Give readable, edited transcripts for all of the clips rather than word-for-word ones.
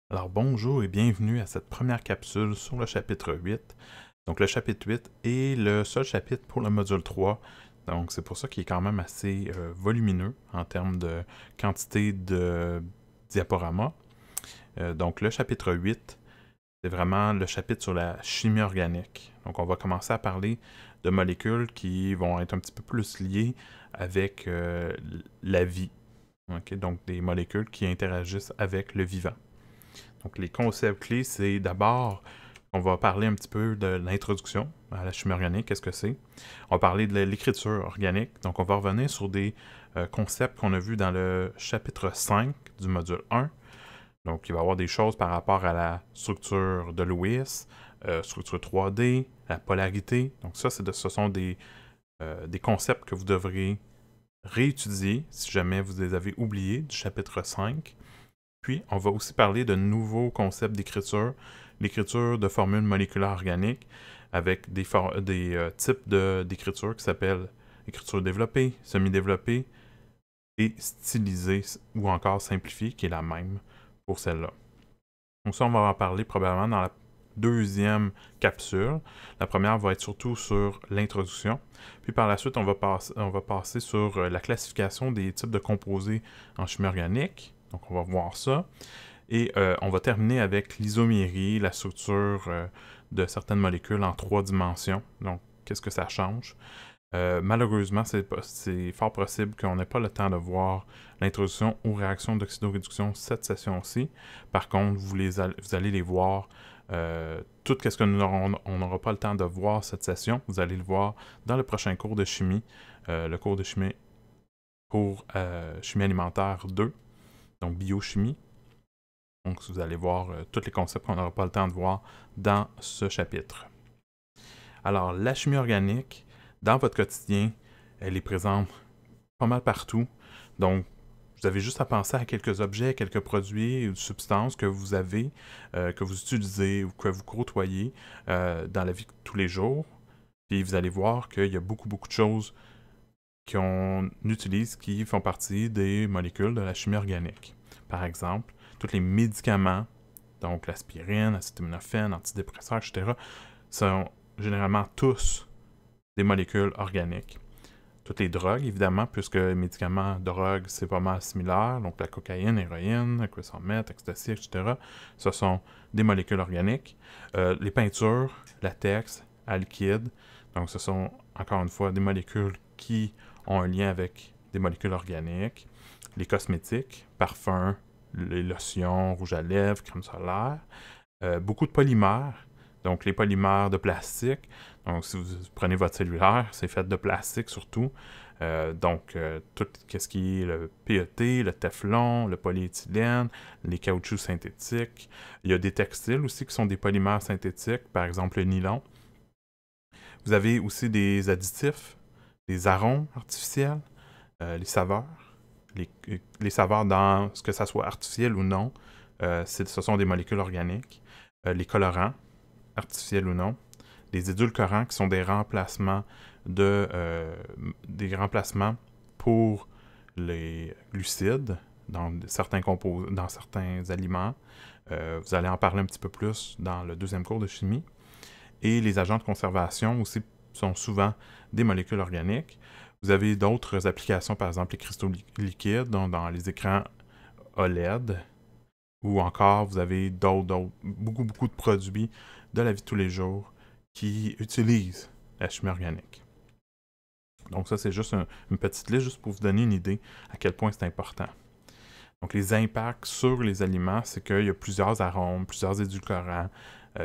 Alors bonjour et bienvenue à cette première capsule sur le chapitre 8. Donc le chapitre 8 est le seul chapitre pour le module 3. Donc c'est pour ça qu'il est quand même assez volumineux en termes de quantité de diaporamas. Donc le chapitre 8, c'est vraiment le chapitre sur la chimie organique. Donc on va commencer à parler de molécules qui vont être un petit peu plus liées avec la vie. Okay? Donc des molécules qui interagissent avec le vivant. Donc, les concepts clés, c'est d'abord, on va parler un petit peu de l'introduction à la chimie organique, qu'est-ce que c'est. On va parler de l'écriture organique, donc on va revenir sur des concepts qu'on a vus dans le chapitre 5 du module 1. Donc, il va y avoir des choses par rapport à la structure de Lewis, structure 3D, la polarité. Donc, ça, ce sont des concepts que vous devrez réétudier si jamais vous les avez oubliés du chapitre 5. Puis, on va aussi parler de nouveaux concepts d'écriture, l'écriture de formules moléculaires organiques avec des types d'écriture qui s'appellent écriture développée, semi-développée et stylisée ou encore simplifiée, qui est la même pour celle-là. Donc ça, on va en parler probablement dans la deuxième capsule. La première va être surtout sur l'introduction. Puis par la suite, on va passer sur la classification des types de composés en chimie organique. Donc on va voir ça. Et on va terminer avec l'isomérie, la structure de certaines molécules en 3 dimensions. Donc, qu'est-ce que ça change? Malheureusement, c'est fort possible qu'on n'ait pas le temps de voir l'introduction aux réactions d'oxydoréduction cette session-ci. Par contre, vous allez les voir. Tout ce que on n'aura pas le temps de voir cette session, vous allez le voir dans le prochain cours de chimie, le cours de chimie pour chimie alimentaire 2, donc biochimie. Donc, vous allez voir tous les concepts qu'on n'aura pas le temps de voir dans ce chapitre. Alors, la chimie organique, dans votre quotidien, elle est présente pas mal partout. Donc, vous avez juste à penser à quelques objets, quelques produits ou substances que vous avez, que vous utilisez ou que vous côtoyez dans la vie de tous les jours. Puis vous allez voir qu'il y a beaucoup de choses qu'on utilise qui font partie des molécules de la chimie organique. Par exemple, tous les médicaments, donc l'aspirine, l'acétaminophène, antidépresseurs, etc., sont généralement tous des molécules organiques. Toutes les drogues, évidemment, puisque les médicaments, drogues, c'est pas mal similaire, donc la cocaïne, l'héroïne, crystal meth, ecstasy, etc., ce sont des molécules organiques. Les peintures, latex, alkyd, donc ce sont, encore une fois, des molécules qui ont un lien avec des molécules organiques. Les cosmétiques, parfums, les lotions, rouge à lèvres, crème solaire. Beaucoup de polymères, donc les polymères de plastique. Donc si vous prenez votre cellulaire, c'est fait de plastique surtout. Tout ce qui est le PET, le Teflon, le polyéthylène, les caoutchoucs synthétiques. Il y a des textiles aussi qui sont des polymères synthétiques, par exemple le nylon. Vous avez aussi des additifs, des arômes artificiels, les saveurs. Les saveurs, dans ce que ça soit artificiel ou non, ce sont des molécules organiques. Les colorants, artificiels ou non. Les édulcorants, qui sont des remplacements pour les glucides dans certains aliments. Vous allez en parler un petit peu plus dans le deuxième cours de chimie. Et les agents de conservation aussi sont souvent des molécules organiques. Vous avez d'autres applications, par exemple les cristaux liquides, dans les écrans OLED, ou encore vous avez beaucoup de produits de la vie de tous les jours qui utilisent la chimie organique. Donc ça, c'est juste une petite liste, juste pour vous donner une idée à quel point c'est important. Donc les impacts sur les aliments, c'est qu'il y a plusieurs arômes, plusieurs édulcorants,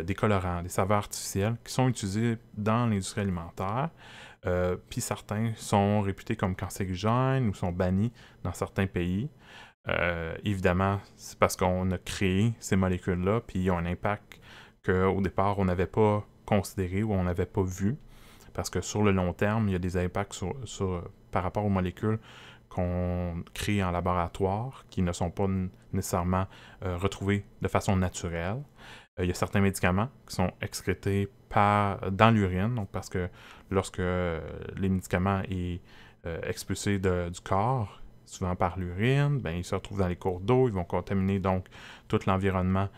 des colorants, des saveurs artificielles qui sont utilisés dans l'industrie alimentaire. Puis certains sont réputés comme cancérigènes ou sont bannis dans certains pays. Évidemment, c'est parce qu'on a créé ces molécules-là, puis ils ont un impact qu'au départ, on n'avait pas considéré ou on n'avait pas vu. Parce que sur le long terme, il y a des impacts par rapport aux molécules qu'on crée en laboratoire, qui ne sont pas nécessairement retrouvés de façon naturelle. Il y a certains médicaments qui sont excrétés dans l'urine, donc parce que lorsque les médicaments sont expulsés du corps, souvent par l'urine, ben, ils se retrouvent dans les cours d'eau, ils vont contaminer donc tout l'environnement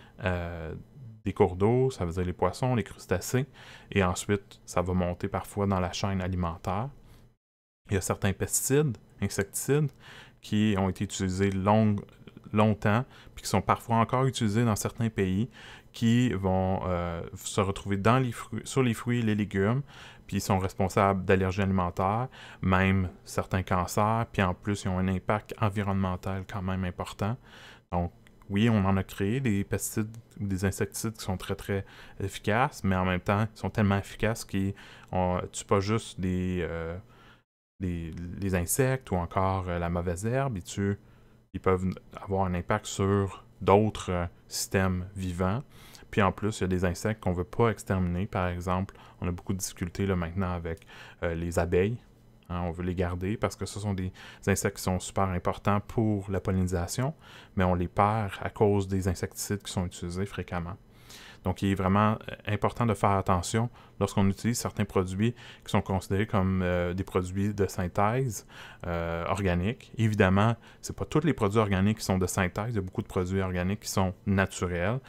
des cours d'eau, ça veut dire les poissons, les crustacés, et ensuite, ça va monter parfois dans la chaîne alimentaire. Il y a certains pesticides, insecticides, qui ont été utilisés longtemps, puis qui sont parfois encore utilisés dans certains pays, qui vont se retrouver sur les fruits et les légumes, puis ils sont responsables d'allergies alimentaires, même certains cancers, puis en plus, ils ont un impact environnemental quand même important. Donc, oui, on en a créé des pesticides ou des insecticides qui sont très, très efficaces, mais en même temps, ils sont tellement efficaces qu'ils ne tuent pas juste les insectes ou encore la mauvaise herbe, ils peuvent avoir un impact sur d'autres systèmes vivants. Puis en plus, il y a des insectes qu'on ne veut pas exterminer. Par exemple, on a beaucoup de difficultés là, maintenant avec les abeilles. Hein, on veut les garder parce que ce sont des insectes qui sont super importants pour la pollinisation, mais on les perd à cause des insecticides qui sont utilisés fréquemment. Donc, il est vraiment important de faire attention lorsqu'on utilise certains produits qui sont considérés comme des produits de synthèse organiques. Évidemment, ce n'est pas tous les produits organiques qui sont de synthèse. Il y a beaucoup de produits organiques qui sont naturels.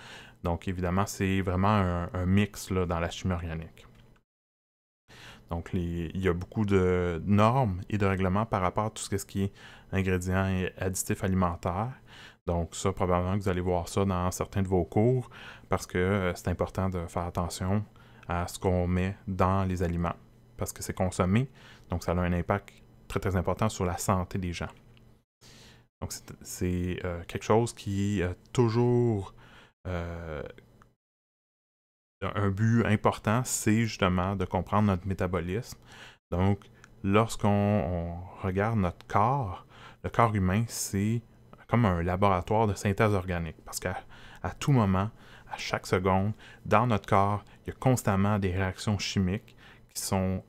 Donc, évidemment, c'est vraiment un mix là, dans la chimie organique. Donc, il y a beaucoup de normes et de règlements par rapport à tout ce qui est ingrédients et additifs alimentaires. Donc ça, probablement que vous allez voir ça dans certains de vos cours parce que c'est important de faire attention à ce qu'on met dans les aliments parce que c'est consommé, donc ça a un impact très très important sur la santé des gens. Donc c'est quelque chose qui a toujours un but important, c'est justement de comprendre notre métabolisme. Donc lorsqu'on regarde notre corps, le corps humain, c'est comme un laboratoire de synthèse organique. Parce qu'à tout moment, à chaque seconde, dans notre corps, il y a constamment des réactions chimiques qui sont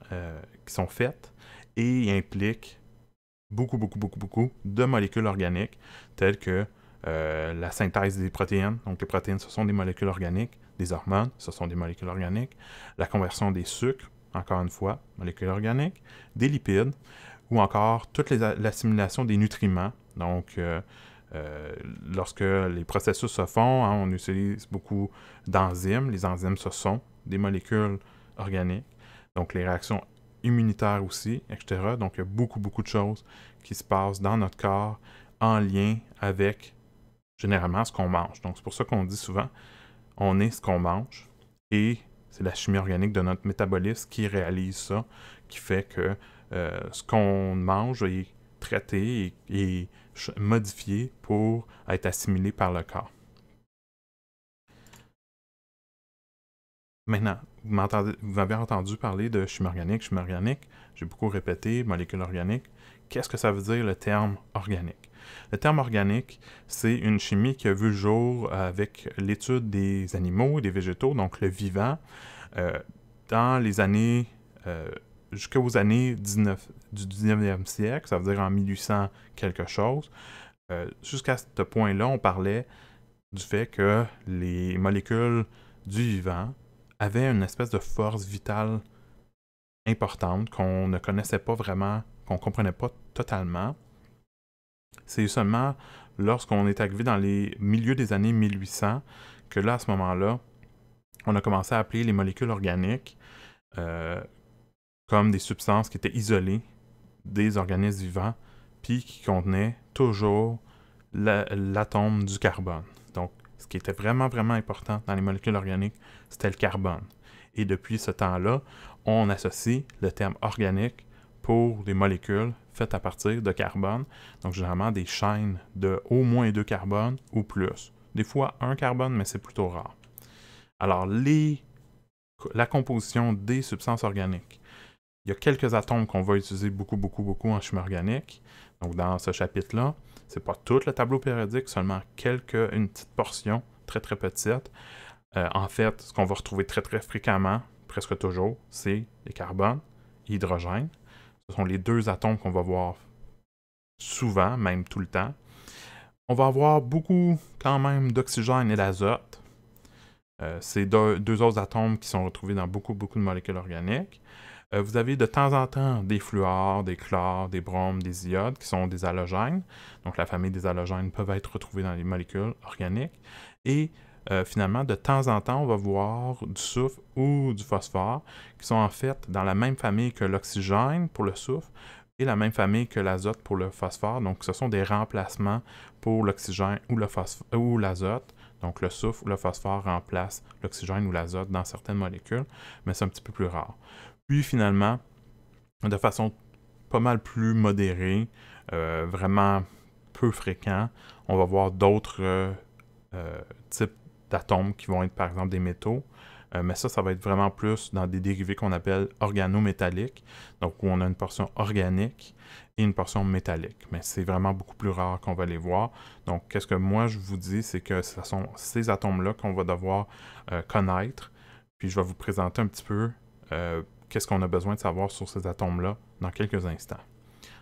faites et impliquent beaucoup de molécules organiques, telles que la synthèse des protéines. Donc les protéines, ce sont des molécules organiques. Les hormones, ce sont des molécules organiques. La conversion des sucres, encore une fois, molécules organiques. Des lipides, ou encore toute l'assimilation des nutriments. Donc, lorsque les processus se font, hein, on utilise beaucoup d'enzymes. Les enzymes, ce sont des molécules organiques. Donc, les réactions immunitaires aussi, etc. Donc, il y a beaucoup de choses qui se passent dans notre corps en lien avec, généralement, ce qu'on mange. Donc, c'est pour ça qu'on dit souvent, on est ce qu'on mange. Et c'est la chimie organique de notre métabolisme qui réalise ça, qui fait que ce qu'on mange est traité et modifié pour être assimilé par le corps. Maintenant, vous m'avez entendu parler de chimie organique. J'ai beaucoup répété, molécules organiques. Qu'est-ce que ça veut dire le terme organique? Le terme organique, c'est une chimie qui a vu le jour avec l'étude des animaux et des végétaux, donc le vivant, dans les années jusqu'aux années du 19e siècle, ça veut dire en 1800 quelque chose. Jusqu'à ce point-là, on parlait du fait que les molécules du vivant avaient une espèce de force vitale importante qu'on ne connaissait pas vraiment, qu'on ne comprenait pas totalement. C'est seulement lorsqu'on est arrivé dans les milieux des années 1800 que là, à ce moment-là, on a commencé à appeler les molécules organiques comme des substances qui étaient isolées des organismes vivants, puis qui contenaient toujours l'atome du carbone. Donc, ce qui était vraiment important dans les molécules organiques, c'était le carbone. Et depuis ce temps-là, on associe le terme organique pour des molécules faites à partir de carbone, donc généralement des chaînes de au moins 2 carbones ou plus. Des fois 1 carbone, mais c'est plutôt rare. Alors, la composition des substances organiques. Il y a quelques atomes qu'on va utiliser beaucoup en chimie organique. Donc, dans ce chapitre-là, c'est pas tout le tableau périodique, seulement une petite portion, très petite. En fait, ce qu'on va retrouver très fréquemment, presque toujours, c'est les carbones et l'hydrogène. Ce sont les 2 atomes qu'on va voir souvent, même tout le temps. On va avoir beaucoup, quand même, d'oxygène et d'azote. C'est deux autres atomes qui sont retrouvés dans beaucoup de molécules organiques. Vous avez de temps en temps des fluors, des chlores, des bromes, des iodes qui sont des halogènes. Donc la famille des halogènes peuvent être retrouvés dans les molécules organiques. Et finalement, de temps en temps, on va voir du soufre ou du phosphore qui sont en fait dans la même famille que l'oxygène pour le soufre et la même famille que l'azote pour le phosphore. Donc ce sont des remplacements pour l'oxygène ou l'azote. Donc le soufre ou le phosphore remplace l'oxygène ou l'azote dans certaines molécules, mais c'est un petit peu plus rare. Puis finalement, de façon pas mal plus modérée, vraiment peu fréquent, on va voir d'autres types d'atomes qui vont être par exemple des métaux, mais ça va être vraiment plus dans des dérivés qu'on appelle organométalliques, donc où on a une portion organique et une portion métallique, mais c'est vraiment beaucoup plus rare qu'on va les voir. Donc qu'est-ce que moi je vous dis, c'est que ce sont ces atomes-là qu'on va devoir connaître, puis je vais vous présenter un petit peu qu'est-ce qu'on a besoin de savoir sur ces atomes-là dans quelques instants.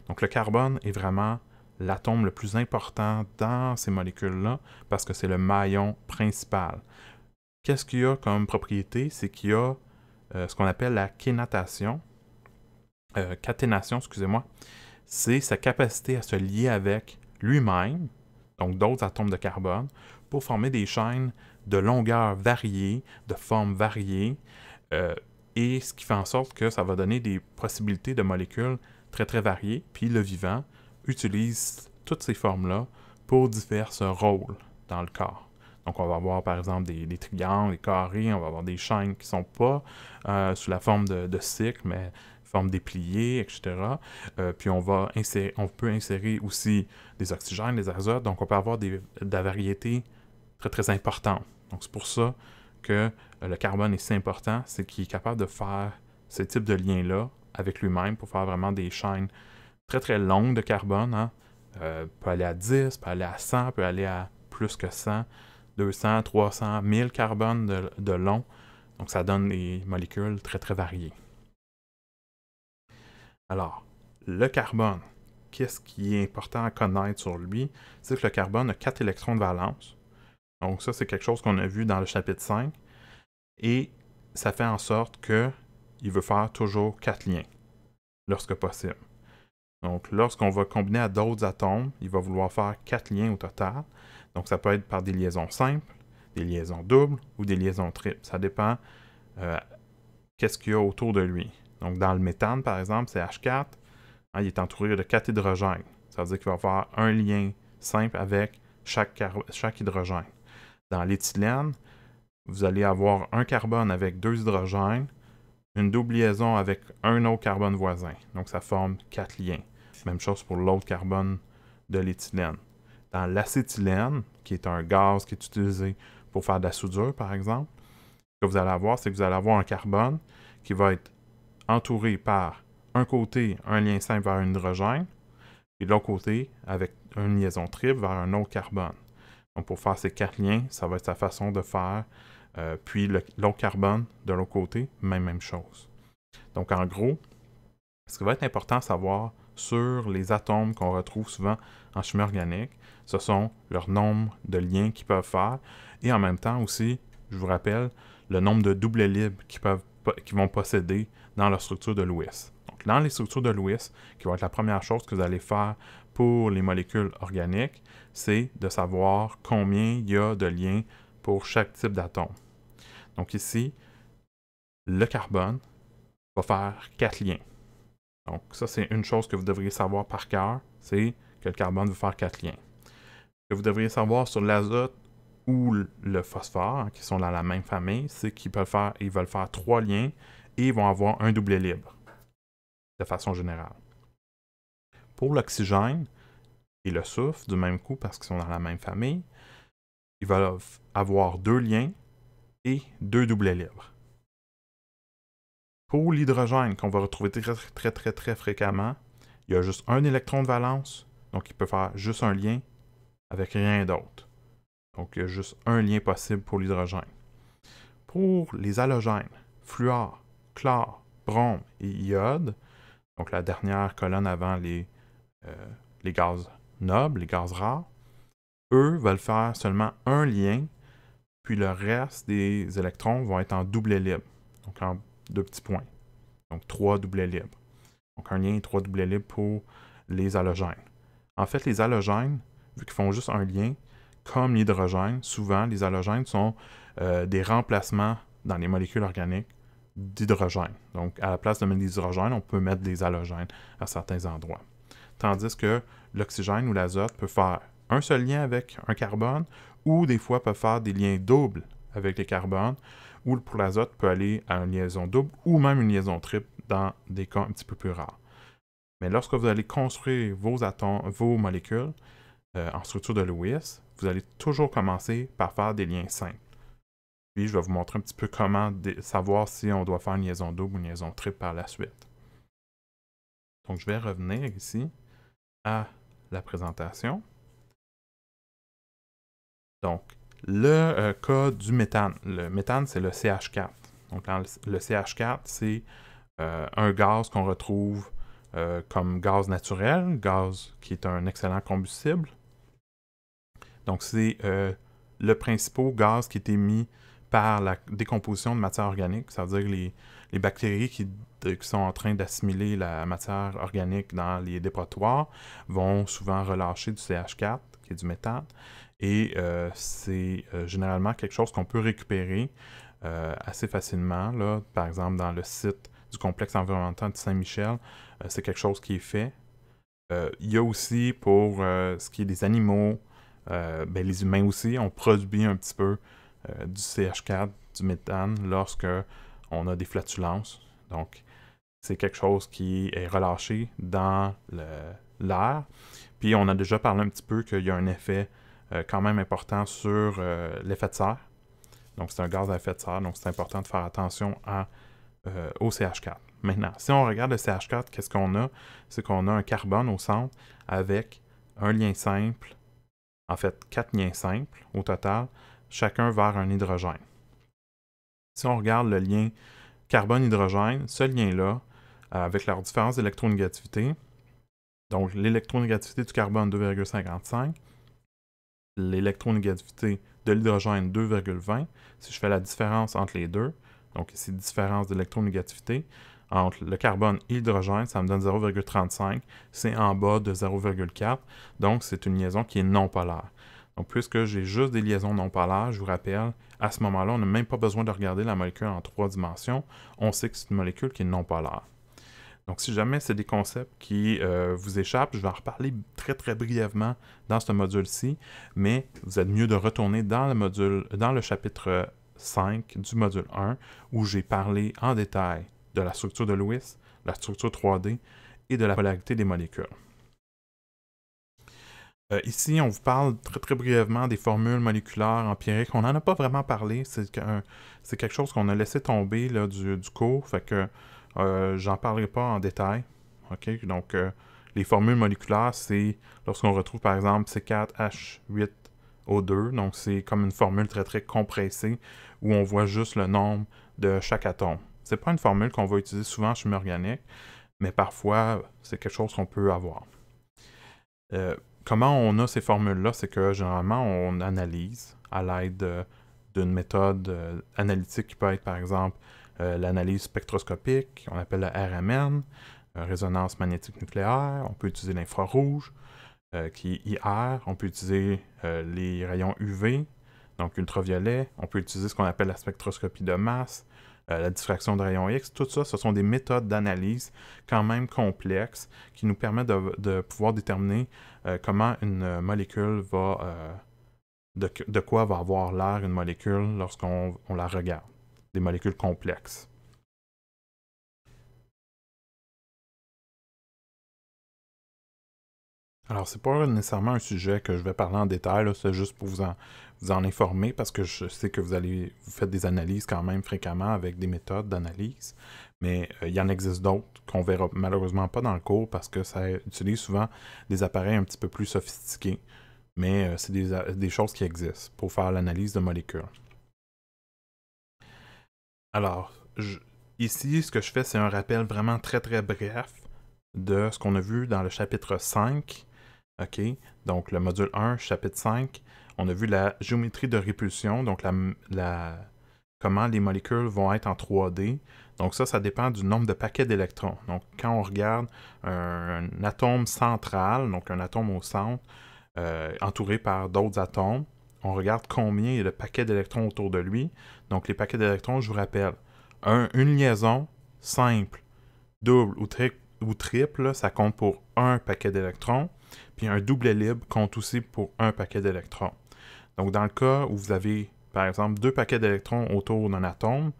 Donc le carbone est vraiment l'atome le plus important dans ces molécules-là parce que c'est le maillon principal. Qu'est-ce qu'il y a comme propriété? C'est qu'il y a ce qu'on appelle la caténation, excusez-moi. C'est sa capacité à se lier avec lui-même, donc d'autres atomes de carbone, pour former des chaînes de longueur variée, de forme variée, et ce qui fait en sorte que ça va donner des possibilités de molécules très très variées, puis le vivant utilise toutes ces formes-là pour divers rôles dans le corps. Donc on va avoir par exemple des triangles, des carrés, on va avoir des chaînes qui ne sont pas sous la forme de cycle, mais forme dépliée, etc. Puis on peut insérer aussi des oxygènes, des azotes, donc on peut avoir de la variété très très importante. Donc c'est pour ça que le carbone est si important, c'est qu'il est capable de faire ce type de lien-là avec lui-même pour faire vraiment des chaînes très très longues de carbone. Hein. Peut aller à 10, peut aller à 100, peut aller à plus que 100, 200, 300, 1000 carbone de long. Donc ça donne des molécules très très variées. Alors, le carbone, qu'est-ce qui est important à connaître sur lui? C'est que le carbone a 4 électrons de valence. Donc ça, c'est quelque chose qu'on a vu dans le chapitre 5. Et ça fait en sorte qu'il veut faire toujours 4 liens, lorsque possible. Donc lorsqu'on va combiner à d'autres atomes, il va vouloir faire 4 liens au total. Donc ça peut être par des liaisons simples, des liaisons doubles ou des liaisons triples. Ça dépend qu'est-ce qu'il y a autour de lui. Donc dans le méthane, par exemple, c'est H4. Hein, il est entouré de 4 hydrogènes. Ça veut dire qu'il va faire un lien simple avec chaque hydrogène. Dans l'éthylène, vous allez avoir un carbone avec 2 hydrogènes, une double liaison avec un autre carbone voisin. Donc ça forme 4 liens. Même chose pour l'autre carbone de l'éthylène. Dans l'acétylène, qui est un gaz qui est utilisé pour faire de la soudure, par exemple, ce que vous allez avoir, c'est que vous allez avoir un carbone qui va être entouré par un côté, un lien simple vers un hydrogène, et de l'autre côté, avec une liaison triple vers un autre carbone. Donc pour faire ces 4 liens, ça va être sa façon de faire. Puis l'autre carbone, de l'autre côté, même chose. Donc en gros, ce qui va être important à savoir sur les atomes qu'on retrouve souvent en chimie organique, ce sont leur nombre de liens qu'ils peuvent faire et en même temps aussi, je vous rappelle, le nombre de doubles libres qu'ils vont posséder dans leur structure de Lewis. Donc dans les structures de Lewis, qui vont être la première chose que vous allez faire pour les molécules organiques, c'est de savoir combien il y a de liens pour chaque type d'atome. Donc ici, le carbone va faire 4 liens. Donc ça, c'est une chose que vous devriez savoir par cœur, c'est que le carbone va faire 4 liens. Ce que vous devriez savoir sur l'azote ou le phosphore, hein, qui sont dans la même famille, c'est qu'ils veulent faire 3 liens et ils vont avoir un doublet libre, de façon générale. Pour l'oxygène et le soufre, du même coup, parce qu'ils sont dans la même famille, ils veulent avoir 2 liens et 2 doublets libres. Pour l'hydrogène, qu'on va retrouver très fréquemment, il y a juste un électron de valence, donc il peut faire juste un lien avec rien d'autre. Donc il y a juste un lien possible pour l'hydrogène. Pour les halogènes, fluor, chlore, brome et iode, donc la dernière colonne avant les gaz nobles, les gaz rares, eux veulent faire seulement un lien, puis le reste des électrons vont être en doublet libre, donc en 2 petits points. Donc 3 doublets libres. Donc un lien et 3 doublets libres pour les halogènes. En fait, les halogènes, vu qu'ils font juste un lien, comme l'hydrogène, souvent les halogènes sont des remplacements dans les molécules organiques d'hydrogène. Donc à la place de mettre des hydrogènes, on peut mettre des halogènes à certains endroits. Tandis que l'oxygène ou l'azote peut faire un seul lien avec un carbone, ou des fois peut faire des liens doubles avec les carbones, ou pour l'azote peut aller à une liaison double, ou même une liaison triple dans des cas un petit peu plus rares. Mais lorsque vous allez construire vos molécules en structure de Lewis, vous allez toujours commencer par faire des liens simples. Puis je vais vous montrer un petit peu comment savoir si on doit faire une liaison double ou une liaison triple par la suite. Donc je vais revenir ici à la présentation. Donc, le cas du méthane. Le méthane, c'est le CH4. Donc, le CH4, c'est un gaz qu'on retrouve comme gaz naturel, gaz qui est un excellent combustible. Donc, c'est le principal gaz qui est émis par la décomposition de matière organique, c'est-à-dire les bactéries qui sont en train d'assimiler la matière organique dans les dépotoirs vont souvent relâcher du CH4, qui est du méthane, et c'est généralement quelque chose qu'on peut récupérer assez facilement. Là. Par exemple, dans le site du complexe environnemental de Saint-Michel, c'est quelque chose qui est fait. Il y a aussi pour ce qui est des animaux, les humains aussi, on produit un petit peu du CH4, du méthane, lorsque on a des flatulences. Donc, c'est quelque chose qui est relâché dans l'air. Puis, on a déjà parlé un petit peu qu'il y a un effet quand même important sur l'effet de serre. Donc, c'est un gaz à effet de serre, donc c'est important de faire attention au CH4. Maintenant, si on regarde le CH4, qu'est-ce qu'on a? C'est qu'on a un carbone au centre avec un lien simple, en fait 4 liens simples au total, chacun vers un hydrogène. Si on regarde le lien carbone-hydrogène, ce lien-là, avec leur différence d'électronégativité, donc l'électronégativité du carbone 2,55, l'électronégativité de l'hydrogène 2,20, si je fais la différence entre les deux, donc ici différence d'électronégativité, entre le carbone et l'hydrogène, ça me donne 0,35, c'est en bas de 0,4, donc c'est une liaison qui est non polaire. Donc puisque j'ai juste des liaisons non polaires, je vous rappelle, à ce moment-là, on n'a même pas besoin de regarder la molécule en 3 dimensions, on sait que c'est une molécule qui est non polaire. Donc, si jamais c'est des concepts qui vous échappent, je vais en reparler très très brièvement dans ce module-ci, mais vous êtes mieux de retourner dans le chapitre 5 du module 1, où j'ai parlé en détail de la structure de Lewis, la structure 3D et de la polarité des molécules. Ici, on vous parle très très brièvement des formules moléculaires empiriques. On n'en a pas vraiment parlé, c'est quelque chose qu'on a laissé tomber là, du cours, fait que j'en parlerai pas en détail. Okay? Donc, les formules moléculaires, c'est lorsqu'on retrouve par exemple C4H8O2, donc c'est comme une formule très très compressée où on voit juste le nombre de chaque atome. C'est pas une formule qu'on va utiliser souvent en chimie organique, mais parfois c'est quelque chose qu'on peut avoir. Comment on a ces formules-là? C'est que généralement on analyse à l'aide d'une méthode analytique qui peut être par exemple l'analyse spectroscopique, on appelle la RMN, résonance magnétique nucléaire, on peut utiliser l'infrarouge, qui est IR, on peut utiliser les rayons UV, donc ultraviolet, on peut utiliser ce qu'on appelle la spectroscopie de masse, la diffraction de rayons X, tout ça, ce sont des méthodes d'analyse quand même complexes qui nous permettent de pouvoir déterminer comment une molécule va, de quoi va avoir l'air une molécule lorsqu'on la regarde. Des molécules complexes. Alors, c'est pas nécessairement un sujet que je vais parler en détail, c'est juste pour vous en informer parce que je sais que vous faites des analyses quand même fréquemment avec des méthodes d'analyse, mais il y en existe d'autres qu'on verra malheureusement pas dans le cours parce que ça utilise souvent des appareils un petit peu plus sophistiqués, mais c'est des choses qui existent pour faire l'analyse de molécules. Alors, ici, ce que je fais, c'est un rappel vraiment très très bref de ce qu'on a vu dans le chapitre 5. OK, donc le module 1, chapitre 5, on a vu la géométrie de répulsion, donc comment les molécules vont être en 3D. Donc ça dépend du nombre de paquets d'électrons. Donc quand on regarde un atome central, donc un atome au centre, entouré par d'autres atomes, on regarde combien il y a de paquets d'électrons autour de lui. Donc les paquets d'électrons, je vous rappelle, une liaison simple, double ou triple, ça compte pour un paquet d'électrons. Puis un doublet libre compte aussi pour un paquet d'électrons. Donc dans le cas où vous avez, par exemple, deux paquets d'électrons autour d'un atome,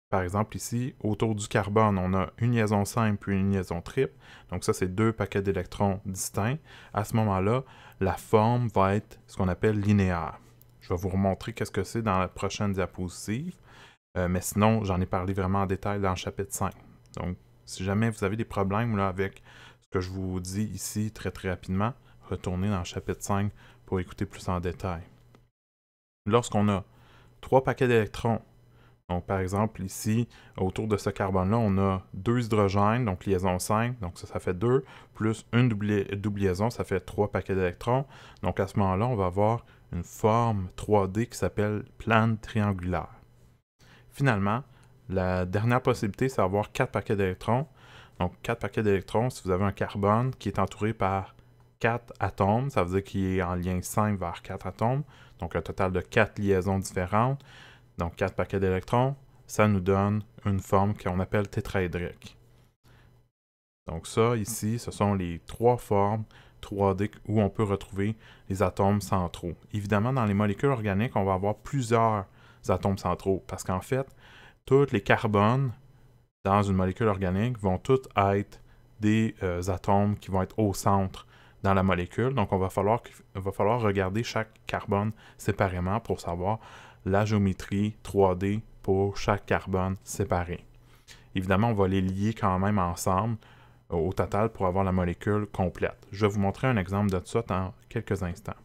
par exemple ici, autour du carbone, on a une liaison simple puis une liaison triple. Donc ça, c'est deux paquets d'électrons distincts. À ce moment-là, la forme va être ce qu'on appelle linéaire. Je vais vous remontrer qu'est-ce que c'est dans la prochaine diapositive. Mais sinon, j'en ai parlé vraiment en détail dans le chapitre 5. Donc, si jamais vous avez des problèmes là, avec ce que je vous dis ici très rapidement, retournez dans le chapitre 5 pour écouter plus en détail. Lorsqu'on a trois paquets d'électrons, donc par exemple ici, autour de ce carbone-là, on a deux hydrogènes, donc liaison 5, donc ça fait 2, plus une double liaison, ça fait 3 paquets d'électrons. Donc à ce moment-là, on va avoir une forme 3D qui s'appelle plane triangulaire. Finalement, la dernière possibilité, c'est d'avoir 4 paquets d'électrons. Donc 4 paquets d'électrons, si vous avez un carbone qui est entouré par 4 atomes, ça veut dire qu'il est en lien 5 vers 4 atomes, donc un total de 4 liaisons différentes, donc 4 paquets d'électrons, ça nous donne une forme qu'on appelle tétraédrique. Donc ça, ici, ce sont les 3 formes 3D où on peut retrouver les atomes centraux. Évidemment, dans les molécules organiques, on va avoir plusieurs atomes centraux, parce qu'en fait, tous les carbones dans une molécule organique vont tous être des atomes qui vont être au centre dans la molécule. Donc, il va falloir regarder chaque carbone séparément pour savoir la géométrie 3D pour chaque carbone séparé. Évidemment, on va les lier quand même ensemble au total pour avoir la molécule complète. Je vais vous montrer un exemple de ça dans quelques instants.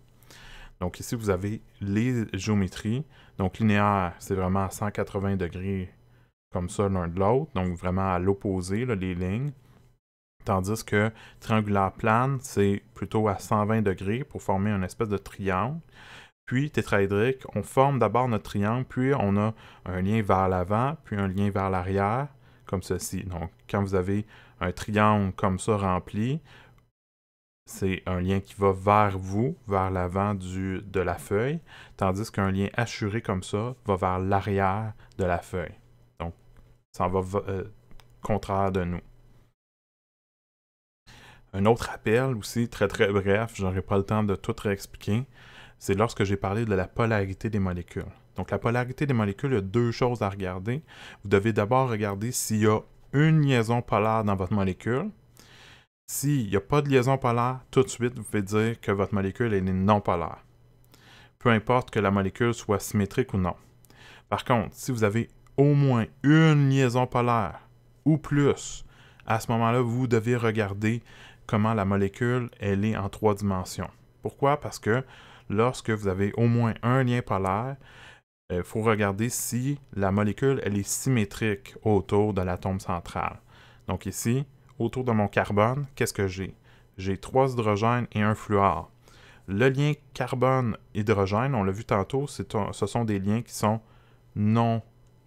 Donc ici, vous avez les géométries. Donc linéaire, c'est vraiment à 180 degrés comme ça l'un de l'autre, donc vraiment à l'opposé, les lignes. Tandis que triangulaire plane, c'est plutôt à 120 degrés pour former une espèce de triangle. Puis tétraédrique, on forme d'abord notre triangle, puis on a un lien vers l'avant, puis un lien vers l'arrière, comme ceci. Donc quand vous avez un triangle comme ça rempli, c'est un lien qui va vers vous, vers l'avant de la feuille, tandis qu'un lien assuré comme ça va vers l'arrière de la feuille. Donc, ça va contraire de nous. Un autre rappel aussi, très bref, j'aurai pas le temps de tout réexpliquer, c'est lorsque j'ai parlé de la polarité des molécules. Donc, la polarité des molécules, il y a deux choses à regarder. Vous devez d'abord regarder s'il y a une liaison polaire dans votre molécule. S'il n'y a pas de liaison polaire, tout de suite, vous pouvez dire que votre molécule est non polaire. Peu importe que la molécule soit symétrique ou non. Par contre, si vous avez au moins une liaison polaire ou plus, à ce moment-là, vous devez regarder comment la molécule elle est en 3 dimensions. Pourquoi? Parce que lorsque vous avez au moins un lien polaire, il faut regarder si la molécule elle est symétrique autour de l'atome central. Donc ici, autour de mon carbone, qu'est-ce que j'ai? J'ai 3 hydrogènes et un fluor. Le lien carbone-hydrogène, on l'a vu tantôt, ce sont des liens qui sont non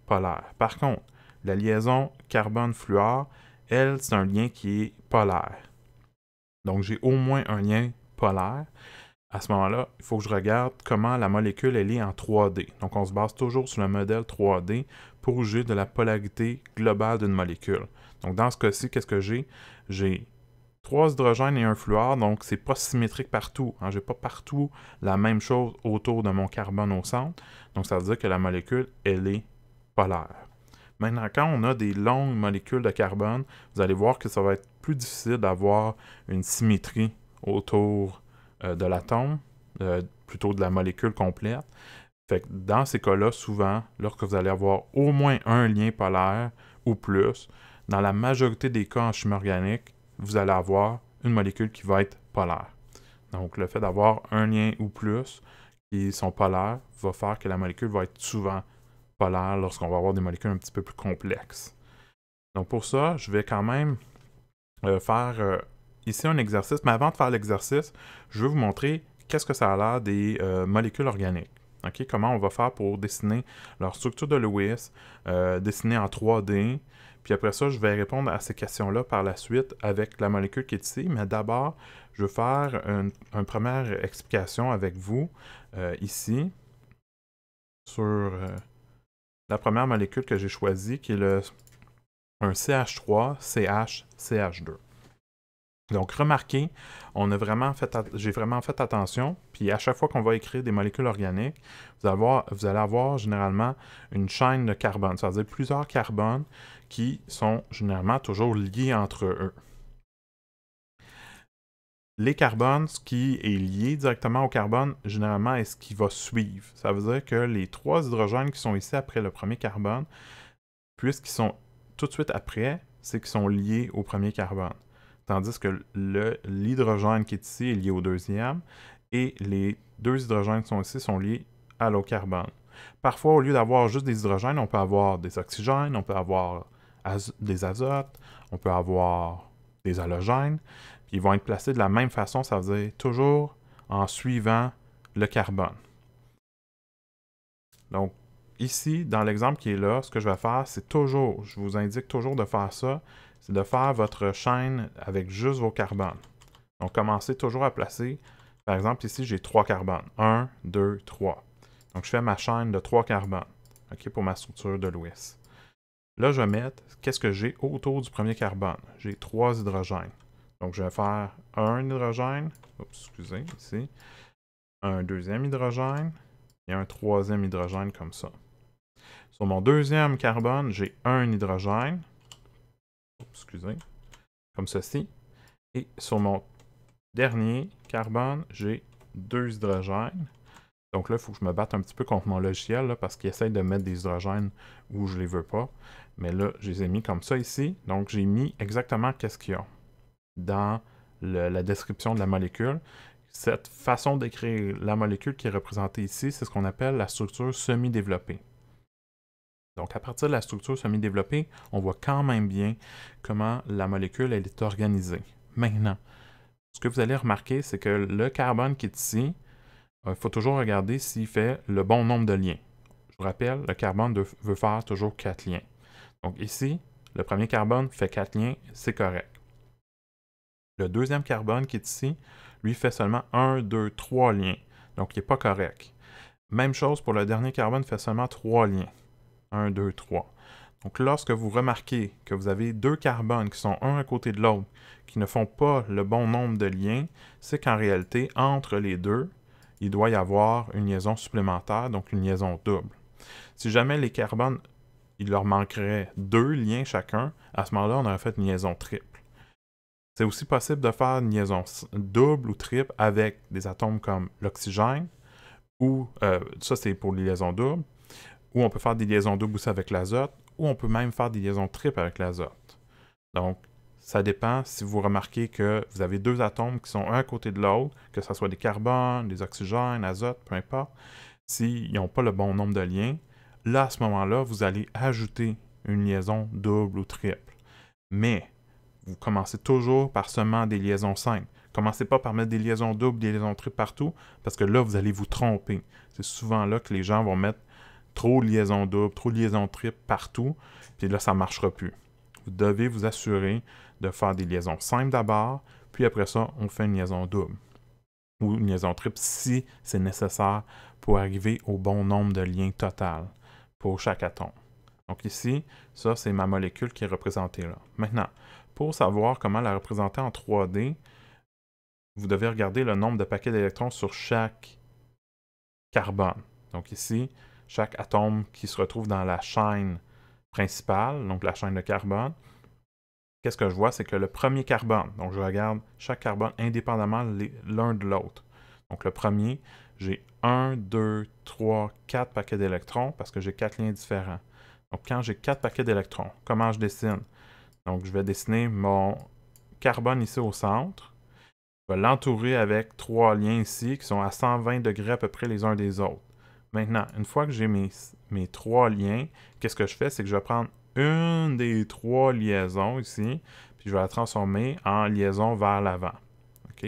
polaires. Par contre, la liaison carbone-fluor, elle, c'est un lien qui est polaire. Donc, j'ai au moins un lien polaire. À ce moment-là, il faut que je regarde comment la molécule elle est en 3D. Donc, on se base toujours sur le modèle 3D pour juger de la polarité globale d'une molécule. Donc, dans ce cas-ci, qu'est-ce que j'ai? J'ai 3 hydrogènes et un fluor, donc c'est pas symétrique partout. Je n'ai pas partout la même chose autour de mon carbone au centre. Donc, ça veut dire que la molécule, elle est polaire. Maintenant, quand on a des longues molécules de carbone, vous allez voir que ça va être plus difficile d'avoir une symétrie autour de l'atome, plutôt de la molécule complète. Fait que dans ces cas-là, souvent, lorsque vous allez avoir au moins un lien polaire ou plus, dans la majorité des cas en chimie organique, vous allez avoir une molécule qui va être polaire. Donc, le fait d'avoir un lien ou plus qui sont polaires va faire que la molécule va être souvent polaire lorsqu'on va avoir des molécules un petit peu plus complexes. Donc, pour ça, je vais quand même faire ici un exercice. Mais avant de faire l'exercice, je vais vous montrer qu'est-ce que ça a l'air des molécules organiques. Okay? Comment on va faire pour dessiner leur structure de Lewis, dessiner en 3D. Puis après ça, je vais répondre à ces questions-là par la suite avec la molécule qui est ici. Mais d'abord, je vais faire une première explication avec vous ici sur la première molécule que j'ai choisie, qui est un CH3, CH, CH2. Donc, remarquez, j'ai vraiment fait attention, puis à chaque fois qu'on va écrire des molécules organiques, vous allez avoir généralement une chaîne de carbone, c'est-à-dire plusieurs carbones qui sont généralement toujours liés entre eux. Les carbones, ce qui est lié directement au carbone, généralement, est ce qui va suivre. Ça veut dire que les 3 hydrogènes qui sont ici après le premier carbone, puisqu'ils sont tout de suite après, c'est qu'ils sont liés au premier carbone. Tandis que l'hydrogène qui est ici est lié au deuxième, et les 2 hydrogènes qui sont ici sont liés à l'autre carbone. Parfois, au lieu d'avoir juste des hydrogènes, on peut avoir des oxygènes, on peut avoir des azotes, on peut avoir des halogènes, puis ils vont être placés de la même façon, ça veut dire toujours en suivant le carbone. Donc, ici, dans l'exemple qui est là, ce que je vais faire, c'est toujours, je vous indique toujours de faire ça, c'est de faire votre chaîne avec juste vos carbones. Donc, commencez toujours à placer, par exemple, ici, j'ai 3 carbones. 1, 2, 3. Donc, je fais ma chaîne de 3 carbones, OK, pour ma structure de Lewis. Là, je vais mettre, qu'est-ce que j'ai autour du premier carbone? J'ai 3 hydrogènes. Donc, je vais faire un hydrogène, oups, excusez, ici, un deuxième hydrogène, et un troisième hydrogène comme ça. Sur mon deuxième carbone, j'ai un hydrogène, excusez, comme ceci. Et sur mon dernier carbone, j'ai 2 hydrogènes. Donc là, il faut que je me batte un petit peu contre mon logiciel là, parce qu'il essaie de mettre des hydrogènes où je ne les veux pas. Mais là, je les ai mis comme ça ici. Donc j'ai mis exactement qu'est-ce qu'il y a dans la description de la molécule. Cette façon d'écrire la molécule qui est représentée ici, c'est ce qu'on appelle la structure semi-développée. Donc, à partir de la structure semi-développée, on voit quand même bien comment la molécule elle est organisée. Maintenant, ce que vous allez remarquer, c'est que le carbone qui est ici, il faut toujours regarder s'il fait le bon nombre de liens. Je vous rappelle, le carbone veut faire toujours 4 liens. Donc ici, le premier carbone fait 4 liens, c'est correct. Le deuxième carbone qui est ici, lui fait seulement 1, 2, 3 liens. Donc, il n'est pas correct. Même chose pour le dernier carbone, fait seulement 3 liens. 1, 2, 3. Donc, lorsque vous remarquez que vous avez 2 carbones qui sont un à côté de l'autre, qui ne font pas le bon nombre de liens, c'est qu'en réalité, entre les deux, il doit y avoir une liaison supplémentaire, donc une liaison double. Si jamais les carbones, il leur manquerait 2 liens chacun, à ce moment-là, on aurait fait une liaison triple. C'est aussi possible de faire une liaison double ou triple avec des atomes comme l'oxygène, ou ça c'est pour les liaisons doubles, ou on peut faire des liaisons doubles aussi avec l'azote, ou on peut même faire des liaisons triples avec l'azote. Donc, ça dépend si vous remarquez que vous avez 2 atomes qui sont un à côté de l'autre, que ce soit des carbones, des oxygènes, azote, peu importe, s'ils n'ont pas le bon nombre de liens, là, à ce moment-là, vous allez ajouter une liaison double ou triple. Mais, vous commencez toujours par seulement des liaisons simples. Commencez pas par mettre des liaisons doubles, des liaisons triples partout, parce que là, vous allez vous tromper. C'est souvent là que les gens vont mettre trop de liaisons doubles, trop de liaisons triples partout, puis là, ça ne marchera plus. Vous devez vous assurer de faire des liaisons simples d'abord, puis après ça, on fait une liaison double ou une liaison triple si c'est nécessaire pour arriver au bon nombre de liens total pour chaque atome. Donc ici, ça, c'est ma molécule qui est représentée là. Maintenant, pour savoir comment la représenter en 3D, vous devez regarder le nombre de paquets d'électrons sur chaque carbone. Donc ici, chaque atome qui se retrouve dans la chaîne principale, donc la chaîne de carbone, qu'est-ce que je vois? C'est que le premier carbone, donc je regarde chaque carbone indépendamment l'un de l'autre. Donc le premier, j'ai 1, 2, 3, 4 paquets d'électrons parce que j'ai 4 liens différents. Donc quand j'ai 4 paquets d'électrons, comment je dessine? Donc je vais dessiner mon carbone ici au centre. Je vais l'entourer avec 3 liens ici qui sont à 120 degrés à peu près les uns des autres. Maintenant, une fois que j'ai mes 3 liens, qu'est-ce que je fais? C'est que je vais prendre une des 3 liaisons ici, puis je vais la transformer en liaison vers l'avant. OK?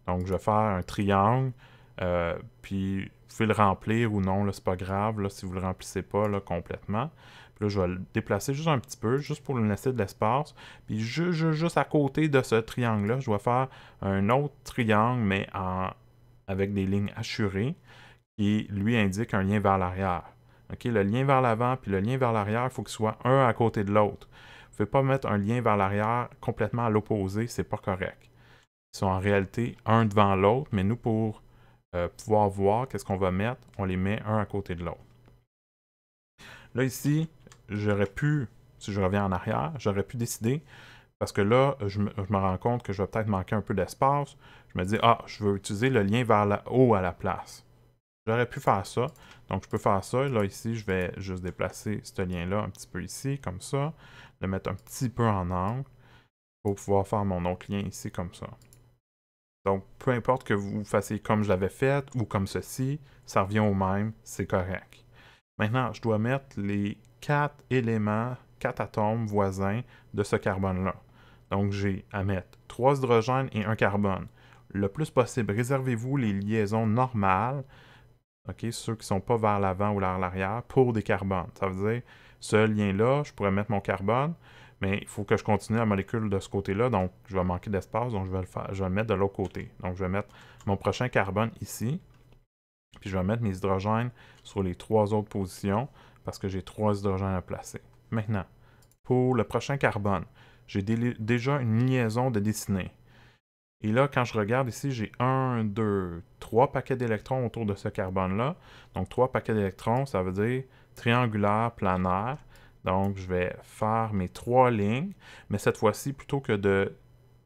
Donc, je vais faire un triangle Puis, vous pouvez le remplir ou non, c'est pas grave, là, si vous le remplissez pas là, complètement. Puis là, je vais le déplacer juste un petit peu, juste pour lui laisser de l'espace. Puis, juste à côté de ce triangle-là, je vais faire un autre triangle, mais avec des lignes hachurées, qui lui indique un lien vers l'arrière. Okay? Le lien vers l'avant puis le lien vers l'arrière, il faut qu'ils soient un à côté de l'autre. Vous ne pouvez pas mettre un lien vers l'arrière complètement à l'opposé, c'est pas correct. Ils sont en réalité un devant l'autre, mais nous, pour pouvoir voir qu'est-ce qu'on va mettre, on les met un à côté de l'autre. Là, ici, j'aurais pu, si je reviens en arrière, j'aurais pu décider, parce que là, je me rends compte que je vais peut-être manquer un peu d'espace. Je me dis, je veux utiliser le lien vers le haut à la place. J'aurais pu faire ça. Donc, je peux faire ça. Là, ici, je vais juste déplacer ce lien-là un petit peu ici, comme ça. Le mettre un petit peu en angle pour pouvoir faire mon autre lien ici, comme ça. Donc, peu importe que vous fassiez comme je l'avais fait ou comme ceci, ça revient au même, c'est correct. Maintenant, je dois mettre les 4 éléments, 4 atomes voisins de ce carbone-là. Donc, j'ai à mettre 3 hydrogènes et 1 carbone. Le plus possible, réservez-vous les liaisons normales, ceux qui ne sont pas vers l'avant ou vers l'arrière, pour des carbones. Ça veut dire, ce lien-là, je pourrais mettre mon carbone, mais il faut que je continue la molécule de ce côté-là, donc je vais manquer d'espace, donc je vais le mettre de l'autre côté. Donc, je vais mettre mon prochain carbone ici, puis je vais mettre mes hydrogènes sur les 3 autres positions, parce que j'ai 3 hydrogènes à placer. Maintenant, pour le prochain carbone, j'ai déjà une liaison de dessiner. Et là, quand je regarde ici, j'ai 1, 2, 3 paquets d'électrons autour de ce carbone-là. Donc, 3 paquets d'électrons, ça veut dire triangulaire, planaire. Donc, je vais faire mes 3 lignes, mais cette fois-ci, plutôt que de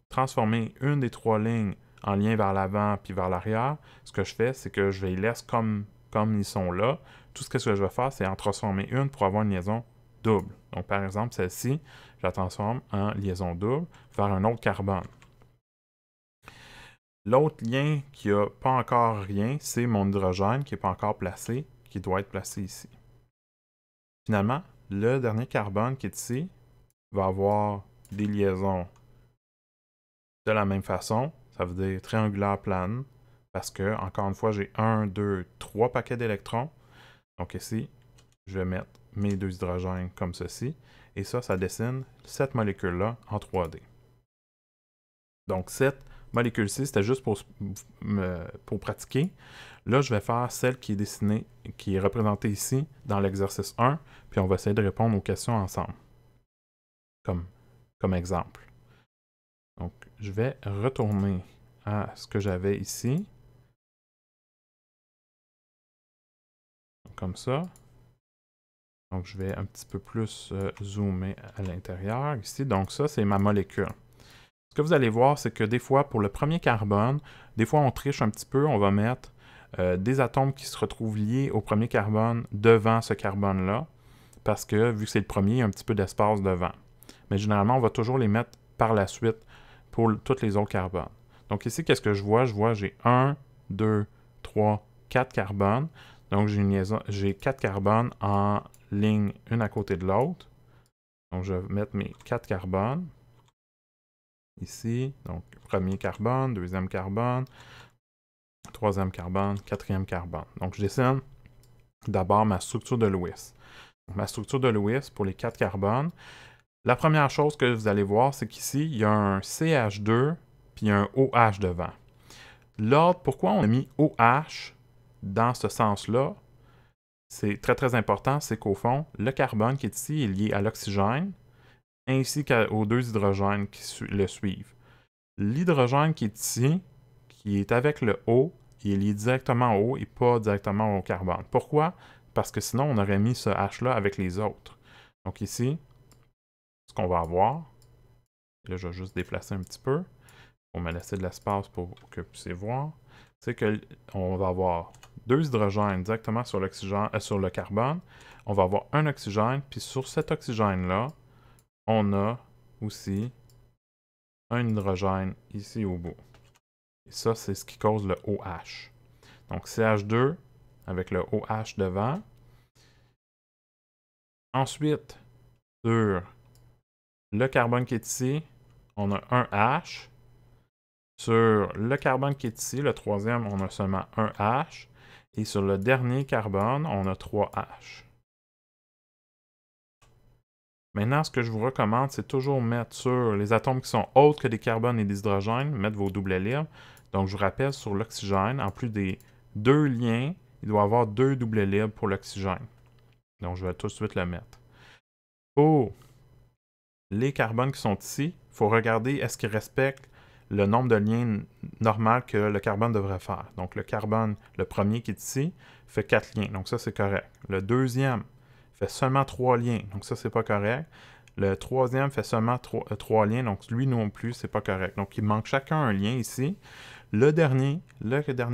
transformer une des 3 lignes en lien vers l'avant puis vers l'arrière, ce que je fais, c'est que je les laisse comme ils sont là. Tout ce que je vais faire, c'est en transformer une pour avoir une liaison double. Donc, par exemple, celle-ci, je la transforme en liaison double vers un autre carbone. L'autre lien qui n'a pas encore rien, c'est mon hydrogène qui n'est pas encore placé, qui doit être placé ici. Finalement, le dernier carbone qui est ici va avoir des liaisons de la même façon. Ça veut dire triangulaire plane, parce que, encore une fois, j'ai 1, 2, 3 paquets d'électrons. Donc ici, je vais mettre mes 2 hydrogènes comme ceci. Et ça dessine cette molécule-là en 3D. Donc, cette molécule-ci, c'était juste pour pratiquer. Là, je vais faire celle qui est dessinée, qui est représentée ici dans l'exercice 1, puis on va essayer de répondre aux questions ensemble, comme exemple. Donc, je vais retourner à ce que j'avais ici, comme ça. Donc, je vais un petit peu plus zoomer à l'intérieur ici. Donc, ça, c'est ma molécule. Ce que vous allez voir, c'est que des fois, pour le premier carbone, des fois, on triche un petit peu, on va mettre des atomes qui se retrouvent liés au premier carbone devant ce carbone-là, parce que, vu que c'est le premier, il y a un petit peu d'espace devant. Mais généralement, on va toujours les mettre par la suite pour tous les autres carbones. Donc ici, qu'est-ce que je vois? Je vois j'ai 1, 2, 3, 4 carbones. Donc j'ai 4 carbones en ligne, une à côté de l'autre. Donc je vais mettre mes 4 carbones ici. Donc premier carbone, deuxième carbone, troisième carbone, quatrième carbone. Donc je dessine d'abord ma structure de Lewis. Donc, ma structure de Lewis pour les 4 carbones. La première chose que vous allez voir, c'est qu'ici, il y a un CH2 puis un OH devant. L'ordre, pourquoi on a mis OH dans ce sens-là, c'est très très important, c'est qu'au fond, le carbone qui est ici est lié à l'oxygène ainsi qu'aux 2 hydrogènes qui le suivent. L'hydrogène qui est ici, qui est avec le O, il est lié directement au O et pas directement au carbone. Pourquoi? Parce que sinon, on aurait mis ce H-là avec les autres. Donc ici, ce qu'on va avoir, là, je vais juste déplacer un petit peu pour me laisser de l'espace pour que vous puissiez voir, c'est qu'on va avoir 2 hydrogènes directement sur l'oxygène, sur le carbone. On va avoir un oxygène, puis sur cet oxygène-là, on a aussi un hydrogène ici au bout. Et ça, c'est ce qui cause le OH. Donc CH2 avec le OH devant. Ensuite, sur le carbone qui est ici, on a un H. Sur le carbone qui est ici, le troisième, on a seulement un H. Et sur le dernier carbone, on a 3 H. Maintenant, ce que je vous recommande, c'est toujours mettre sur les atomes qui sont autres que des carbones et des hydrogènes, mettre vos doublets libres. Donc, je vous rappelle, sur l'oxygène, en plus des 2 liens, il doit y avoir 2 doublets libres pour l'oxygène. Donc, je vais tout de suite le mettre. Pour les carbones qui sont ici, il faut regarder est-ce qu'ils respectent le nombre de liens normal que le carbone devrait faire. Donc, le carbone, le premier qui est ici, fait 4 liens. Donc, ça, c'est correct. Le deuxième fait seulement 3 liens. Donc, ça, c'est pas correct. Le troisième fait seulement 3 liens. Donc, lui non plus, c'est pas correct. Donc, il manque chacun un lien ici. Le dernier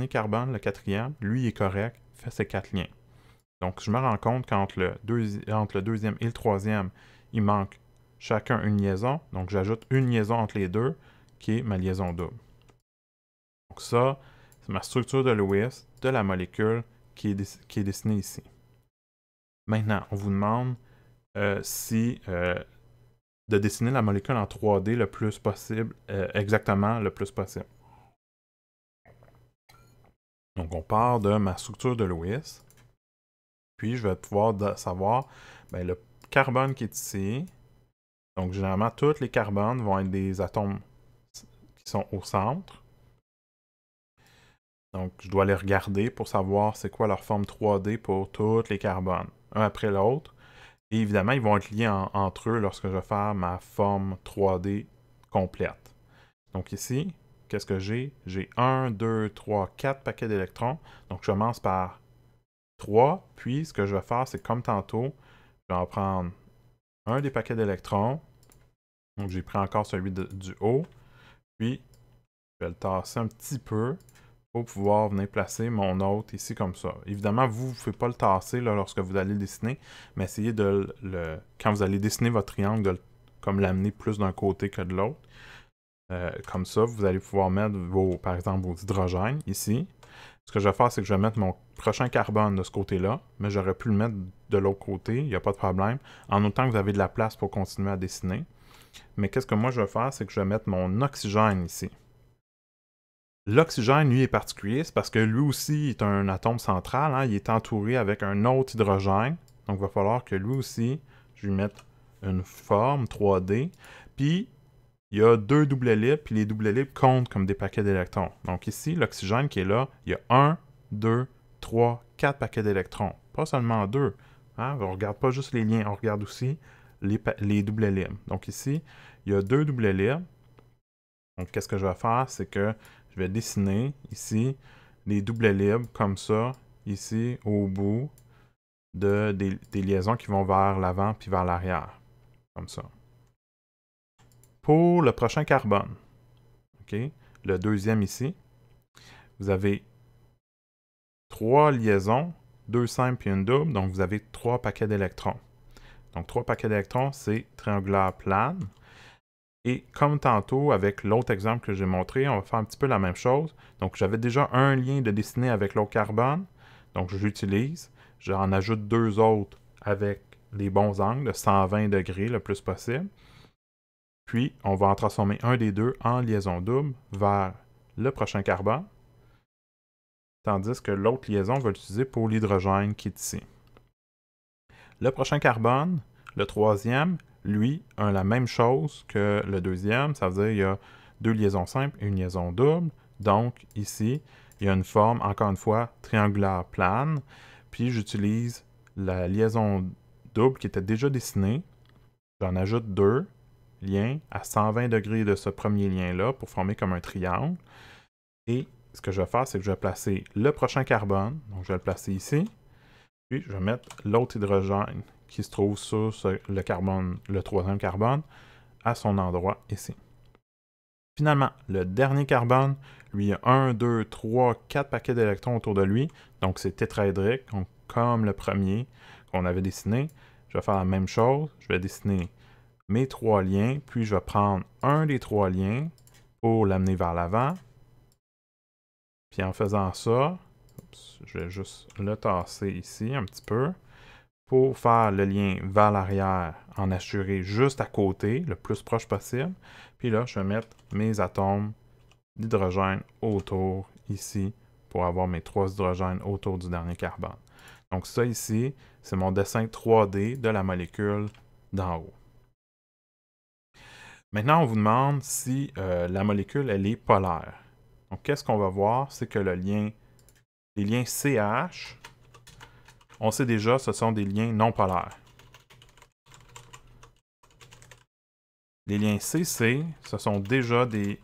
carbone, le quatrième, lui, est correct, fait ses 4 liens. Donc, je me rends compte qu'entre le deuxième et le troisième, il manque chacun une liaison. Donc, j'ajoute une liaison entre les deux, qui est ma liaison double. Donc ça, c'est ma structure de Lewis de la molécule qui est dessinée ici. Maintenant, on vous demande de dessiner la molécule en 3D le plus possible, exactement le plus possible. Donc, on part de ma structure de Lewis. Puis, je vais pouvoir savoir le carbone qui est ici. Donc, généralement, tous les carbones vont être des atomes qui sont au centre. Donc, je dois les regarder pour savoir c'est quoi leur forme 3D pour tous les carbones, un après l'autre. Et évidemment, ils vont être liés entre eux lorsque je vais faire ma forme 3D complète. Donc ici, qu'est-ce que j'ai? J'ai 1, 2, 3, 4 paquets d'électrons. Donc, je commence par 3. Puis, ce que je vais faire, c'est comme tantôt, je vais en prendre un des paquets d'électrons. Donc, j'ai pris encore celui du haut. Puis, je vais le tasser un petit peu pour pouvoir venir placer mon autre ici comme ça. Évidemment, vous ne pouvez pas le tasser là, lorsque vous allez le dessiner, mais essayez quand vous allez dessiner votre triangle, de comme l'amener plus d'un côté que de l'autre. Comme ça, vous allez pouvoir mettre, par exemple, vos hydrogènes ici. Ce que je vais faire, c'est que je vais mettre mon prochain carbone de ce côté-là, mais j'aurais pu le mettre de l'autre côté, il n'y a pas de problème, en autant que vous avez de la place pour continuer à dessiner. Mais qu'est-ce que moi je vais faire, c'est que je vais mettre mon oxygène ici. L'oxygène, lui, est particulier, c'est parce que lui aussi est un atome central, hein, il est entouré avec un autre hydrogène. Donc, il va falloir que lui aussi, je lui mette une forme 3D. Puis, il y a 2 doublets libres, puis les doublets libres comptent comme des paquets d'électrons. Donc ici, l'oxygène qui est là, il y a 1, 2, 3, 4 paquets d'électrons. Pas seulement 2. Hein? On ne regarde pas juste les liens, on regarde aussi les doublets libres. Donc ici, il y a 2 doublets libres. Donc, qu'est-ce que je vais faire? C'est que je vais dessiner ici les doublets libres comme ça, ici au bout des liaisons qui vont vers l'avant puis vers l'arrière. Comme ça. Pour le prochain carbone, okay, le deuxième ici, vous avez 3 liaisons, 2 simples et une double, donc vous avez 3 paquets d'électrons. Donc 3 paquets d'électrons, c'est triangulaire plane. Et comme tantôt, avec l'autre exemple que j'ai montré, on va faire un petit peu la même chose. Donc, j'avais déjà un lien de dessiné avec l'autre carbone. Donc, je l'utilise. J'en ajoute 2 autres avec les bons angles de 120 degrés le plus possible. Puis, on va en transformer un des deux en liaison double vers le prochain carbone. Tandis que l'autre liaison, on va l'utiliser pour l'hydrogène qui est ici. Le prochain carbone, le troisième, lui, a la même chose que le deuxième. Ça veut dire qu'il y a 2 liaisons simples et une liaison double. Donc, ici, il y a une forme, encore une fois, triangulaire plane. Puis, j'utilise la liaison double qui était déjà dessinée. J'en ajoute 2 liens à 120 degrés de ce premier lien-là pour former comme un triangle. Et ce que je vais faire, c'est que je vais placer le prochain carbone. Donc, je vais le placer ici. Puis, je vais mettre l'autre hydrogène qui se trouve sur le troisième carbone, à son endroit ici. Finalement, le dernier carbone, lui, a 1, 2, 3, 4 paquets d'électrons autour de lui. Donc, c'est tétraédrique, comme le premier qu'on avait dessiné. Je vais faire la même chose. Je vais dessiner mes 3 liens, puis je vais prendre un des 3 liens pour l'amener vers l'avant. Puis en faisant ça, je vais juste le tasser ici un petit peu pour faire le lien vers l'arrière, en assurer juste à côté, le plus proche possible. Puis là, je vais mettre mes atomes d'hydrogène autour ici pour avoir mes 3 hydrogènes autour du dernier carbone. Donc ça ici, c'est mon dessin 3D de la molécule d'en haut. Maintenant, on vous demande si la molécule elle est polaire. Donc qu'est-ce qu'on va voir? C'est que les liens CH, on sait déjà, ce sont des liens non polaires. Les liens CC, ce sont déjà des...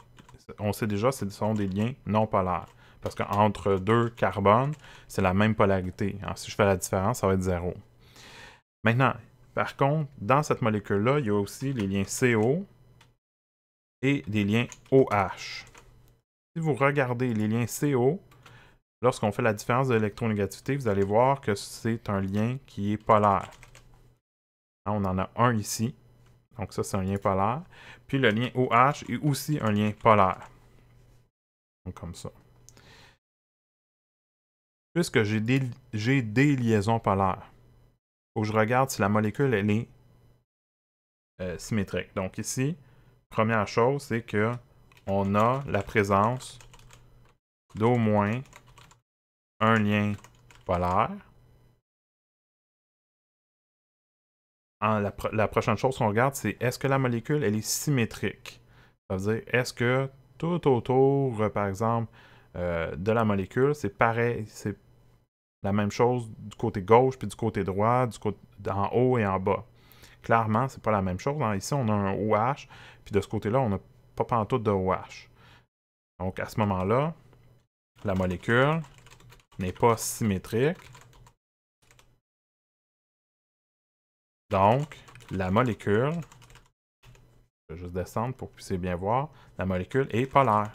On sait déjà, ce sont des liens non polaires. Parce qu'entre deux carbones, c'est la même polarité. Alors, si je fais la différence, ça va être 0. Maintenant, par contre, dans cette molécule-là, il y a aussi les liens CO et des liens OH. Si vous regardez les liens CO, lorsqu'on fait la différence de l'électronégativité, vous allez voir que c'est un lien qui est polaire. On en a un ici. Donc ça, c'est un lien polaire. Puis le lien OH est aussi un lien polaire. Donc comme ça. Puisque j'ai des liaisons polaires, il faut que je regarde si la molécule elle est symétrique. Donc ici, première chose, c'est que on a la présence d'au moins un lien polaire. La prochaine chose qu'on regarde, c'est est-ce que la molécule elle est symétrique? Ça veut dire, est-ce que tout autour, par exemple, de la molécule, c'est pareil, c'est la même chose du côté gauche puis du côté droit, en haut et en bas. Clairement, c'est pas la même chose. Ici, on a un OH, puis de ce côté-là, on n'a pas pantoute de OH. Donc, à ce moment-là, la molécule n'est pas symétrique. Donc, la molécule, je vais juste descendre pour que vous puissiez bien voir, la molécule est polaire.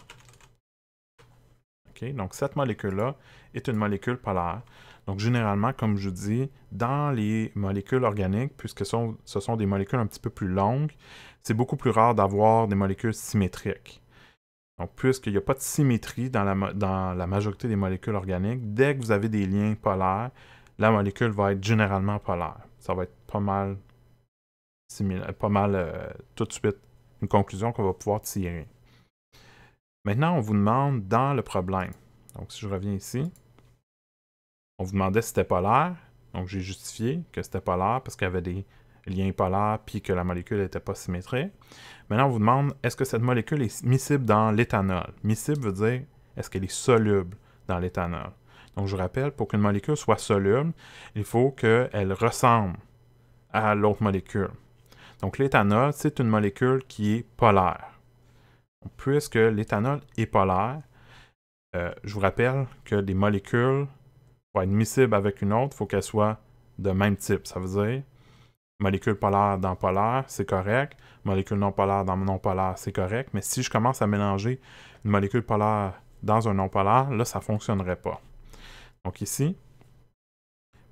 Okay? Donc, cette molécule-là est une molécule polaire. Donc, généralement, comme je vous dis, dans les molécules organiques, puisque ce sont des molécules un petit peu plus longues, c'est beaucoup plus rare d'avoir des molécules symétriques. Donc, puisqu'il n'y a pas de symétrie dans la majorité des molécules organiques, dès que vous avez des liens polaires, la molécule va être généralement polaire. Ça va être pas mal similaire, tout de suite une conclusion qu'on va pouvoir tirer. Maintenant, on vous demande dans le problème. Donc, si je reviens ici, on vous demandait si c'était polaire. Donc, j'ai justifié que c'était polaire parce qu'il y avait des liens polaires puis que la molécule n'était pas symétrique. Maintenant, on vous demande est-ce que cette molécule est miscible dans l'éthanol? Miscible veut dire est-ce qu'elle est soluble dans l'éthanol? Donc, je vous rappelle, pour qu'une molécule soit soluble, il faut qu'elle ressemble à l'autre molécule. Donc, l'éthanol, c'est une molécule qui est polaire. Donc, puisque l'éthanol est polaire, je vous rappelle que des molécules, pour être miscibles avec une autre, il faut qu'elles soient de même type. Ça veut dire, molécule polaire dans polaire, c'est correct. Molécule non polaire dans non polaire, c'est correct. Mais si je commence à mélanger une molécule polaire dans un non polaire, là, ça ne fonctionnerait pas. Donc ici,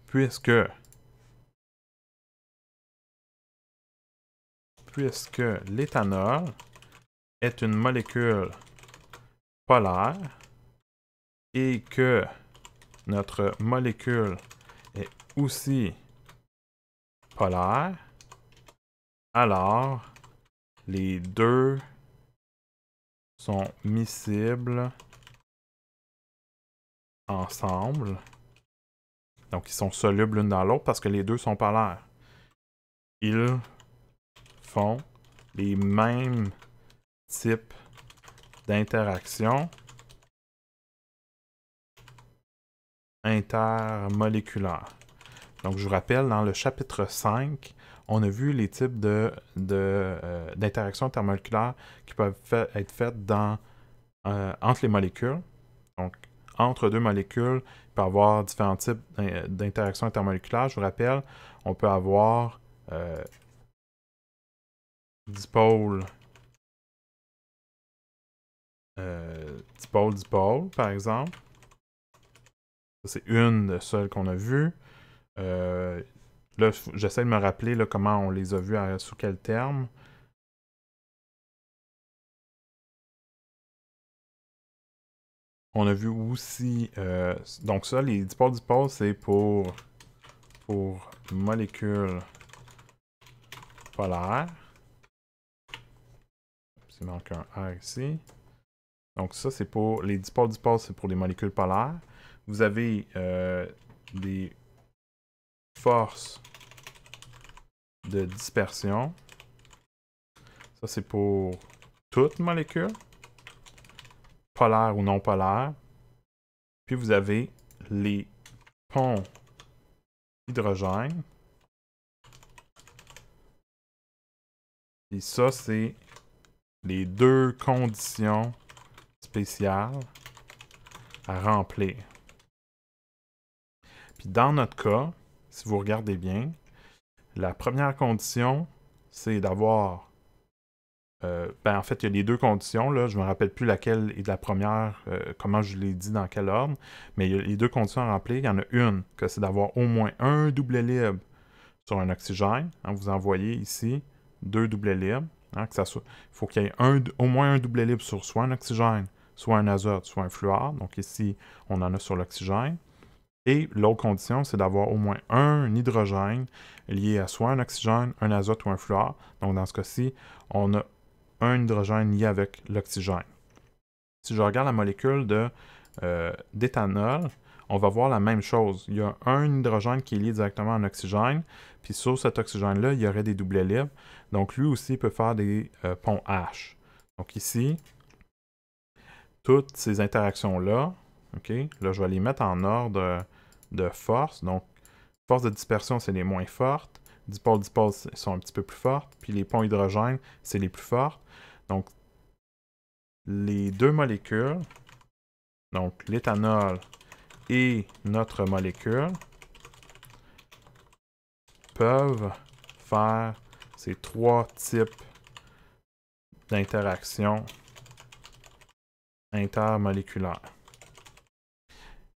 puisque l'éthanol est une molécule polaire et que notre molécule est aussi polaire, alors les deux sont miscibles ensemble. Donc, ils sont solubles l'une dans l'autre parce que les deux sont polaires. Ils font les mêmes types d'interactions intermoléculaires. Donc, je vous rappelle, dans le chapitre 5, on a vu les types d'interactions intermoléculaires qui peuvent être faites entre les molécules. Donc, entre deux molécules, il peut y avoir différents types d'interactions intermoléculaires. Je vous rappelle, on peut avoir dipôle, dipôle, par exemple. Ça, c'est une de celles qu'on a vues. Là, j'essaie de me rappeler là, comment on les a vues, sous quel terme. On a vu aussi... donc ça, les dipôles, c'est pour molécules polaires. Il manque un R ici. Donc ça, c'est pour les dipôles, c'est pour les molécules polaires. Vous avez des forces de dispersion. Ça, c'est pour toute molécule, polaire ou non polaire. Puis vous avez les ponts hydrogène. Et ça, c'est les deux conditions spéciales à remplir. Puis dans notre cas, si vous regardez bien, la première condition, c'est d'avoir... en fait, il y a les deux conditions. Là, je ne me rappelle plus laquelle est la première, comment je l'ai dit, dans quel ordre. Mais il y a les deux conditions à remplir. Il y en a une, que c'est d'avoir au moins un doublet libre sur un oxygène. Hein, vous en voyez ici, deux doublets libres. Hein, il faut qu'il y ait au moins un doublet libre sur soit un oxygène, soit un azote, soit un fluor. Donc ici, on en a sur l'oxygène. Et l'autre condition, c'est d'avoir au moins un hydrogène lié à soit un oxygène, un azote ou un fluor. Donc dans ce cas-ci, on a un hydrogène lié avec l'oxygène. Si je regarde la molécule d'éthanol, on va voir la même chose. Il y a un hydrogène qui est lié directement à un oxygène, puis sur cet oxygène-là, il y aurait des doublets libres. Donc lui aussi peut faire des ponts H. Donc ici, toutes ces interactions-là, OK, là je vais les mettre en ordre de force. Donc, force de dispersion, c'est les moins fortes. Dipôles sont un petit peu plus fortes. Puis les ponts hydrogène, c'est les plus fortes. Donc, les deux molécules, donc l'éthanol et notre molécule, peuvent faire ces trois types d'interactions intermoléculaires.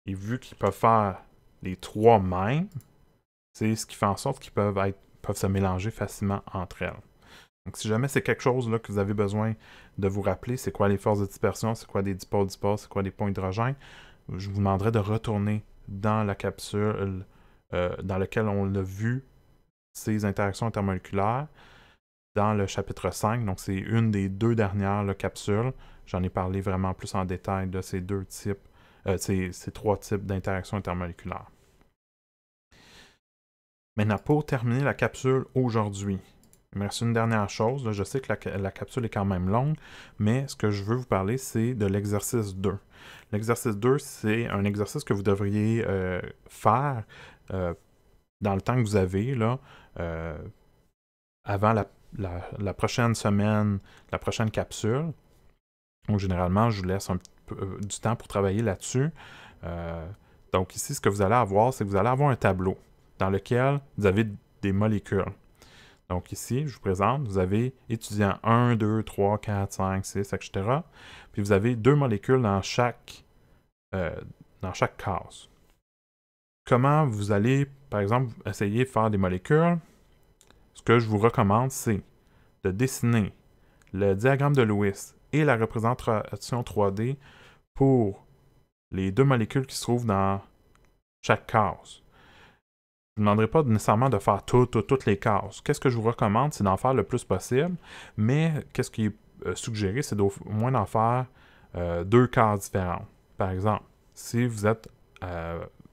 Et vu qu'ils peuvent faire les trois mêmes, c'est ce qui fait en sorte qu'ils peuvent se mélanger facilement entre elles. Donc, si jamais c'est quelque chose là, que vous avez besoin de vous rappeler, c'est quoi les forces de dispersion, c'est quoi des dipôles, c'est quoi des ponts hydrogène, je vous demanderai de retourner dans la capsule dans laquelle on a vu ces interactions intermoléculaires dans le chapitre 5. Donc, c'est une des deux dernières capsules. J'en ai parlé vraiment plus en détail de ces deux types, ces trois types d'interactions intermoléculaires. Maintenant, pour terminer la capsule aujourd'hui, il me reste une dernière chose. Là, je sais que la capsule est quand même longue, mais ce que je veux vous parler, c'est de l'exercice 2. L'exercice 2, c'est un exercice que vous devriez faire dans le temps que vous avez, là, avant la prochaine semaine, la prochaine capsule. Donc, généralement, je vous laisse un petit peu du temps pour travailler là-dessus. Donc, ici, ce que vous allez avoir, c'est que vous allez avoir un tableau dans lequel vous avez des molécules. Donc ici, je vous présente, vous avez étudiant 1, 2, 3, 4, 5, 6, etc. Puis vous avez deux molécules dans chaque case. Comment vous allez, par exemple, essayer de faire des molécules? Ce que je vous recommande, c'est de dessiner le diagramme de Lewis et la représentation 3D pour les deux molécules qui se trouvent dans chaque case. Je ne vous demanderai pas nécessairement de faire toutes les cases. Qu'est-ce que je vous recommande, c'est d'en faire le plus possible, mais qu'est-ce qui est suggéré, c'est au moins d'en faire deux cases différentes. Par exemple, si vous êtes,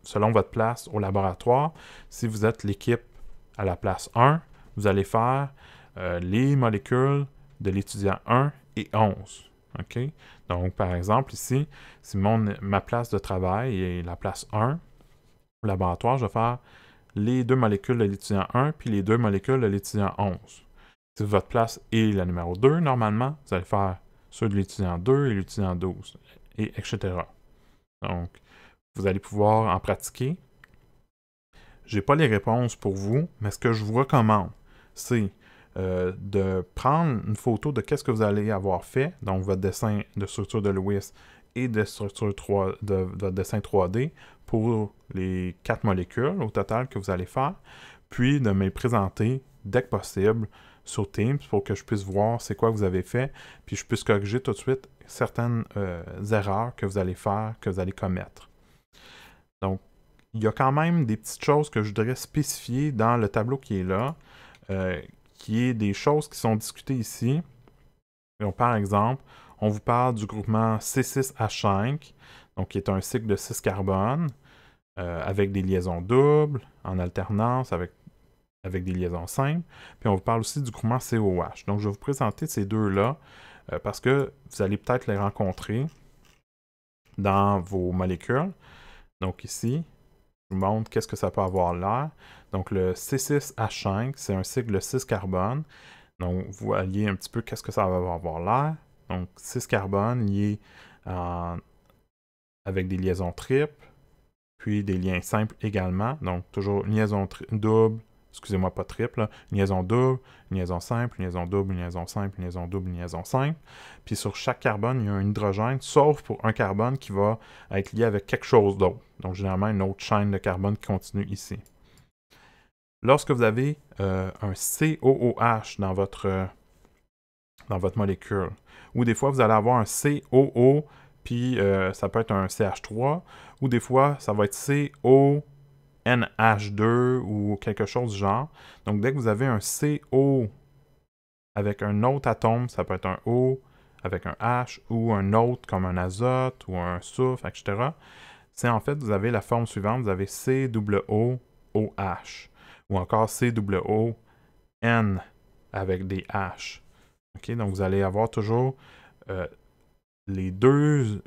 selon votre place au laboratoire, si vous êtes l'équipe à la place 1, vous allez faire les molécules de l'étudiant 1 et 11. Okay? Donc, par exemple, ici, si ma place de travail est la place 1, au laboratoire, je vais faire les deux molécules de l'étudiant 1 puis les deux molécules de l'étudiant 11. Si votre place est la numéro 2, normalement, vous allez faire ceux de l'étudiant 2 et l'étudiant 12, et etc. Donc, vous allez pouvoir en pratiquer. Je n'ai pas les réponses pour vous, mais ce que je vous recommande, c'est de prendre une photo de ce que vous allez avoir fait, donc votre dessin de structure de Lewis et de structure de votre dessin 3D pour les 4 molécules au total que vous allez faire, puis de me les présenter dès que possible sur Teams pour que je puisse voir c'est quoi que vous avez fait, puis je puisse corriger tout de suite certaines erreurs que vous allez faire, que vous allez commettre. Donc, il y a quand même des petites choses que je voudrais spécifier dans le tableau qui est là, qui est des choses qui sont discutées ici. Donc, par exemple, on vous parle du groupement C6H5, donc qui est un cycle de 6 carbones, avec des liaisons doubles, en alternance, avec des liaisons simples. Puis on vous parle aussi du groupement COH. Donc je vais vous présenter ces deux-là, parce que vous allez peut-être les rencontrer dans vos molécules. Donc ici, je vous montre qu'est-ce que ça peut avoir l'air. Donc le C6H5, c'est un cycle de 6 carbones. Donc vous voyez un petit peu qu'est-ce que ça va avoir l'air. Donc 6 carbones liés avec des liaisons triples, puis des liens simples également. Donc toujours une liaison double, excusez-moi, pas triple, une liaison double, une liaison simple, une liaison double, une liaison simple, une liaison double, une liaison simple. Puis sur chaque carbone, il y a un hydrogène, sauf pour un carbone qui va être lié avec quelque chose d'autre. Donc généralement, une autre chaîne de carbone qui continue ici. Lorsque vous avez un COOH dans votre molécule, ou des fois, vous allez avoir un COO, puis ça peut être un CH3, ou des fois, ça va être CONH2 ou quelque chose du genre. Donc, dès que vous avez un CO avec un autre atome, ça peut être un O avec un H, ou un autre comme un azote, ou un soufre, etc. C'est en fait, vous avez la forme suivante, vous avez COOH, ou encore COON avec des H. Okay? Donc, vous allez avoir toujours les deux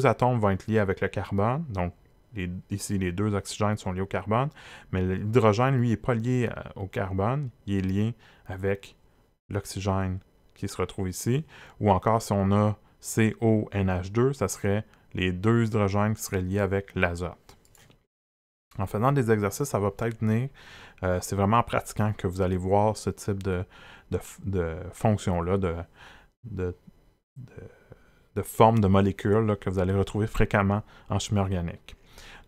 atomes vont être liés avec le carbone. Donc, ici, les deux oxygènes sont liés au carbone. Mais l'hydrogène, lui, n'est pas lié au carbone. Il est lié avec l'oxygène qui se retrouve ici. Ou encore, si on a CONH2, ça serait les deux hydrogènes qui seraient liés avec l'azote. En faisant des exercices, ça va peut-être venir. C'est vraiment en pratiquant que vous allez voir ce type de fonction-là, de forme de molécules là, que vous allez retrouver fréquemment en chimie organique.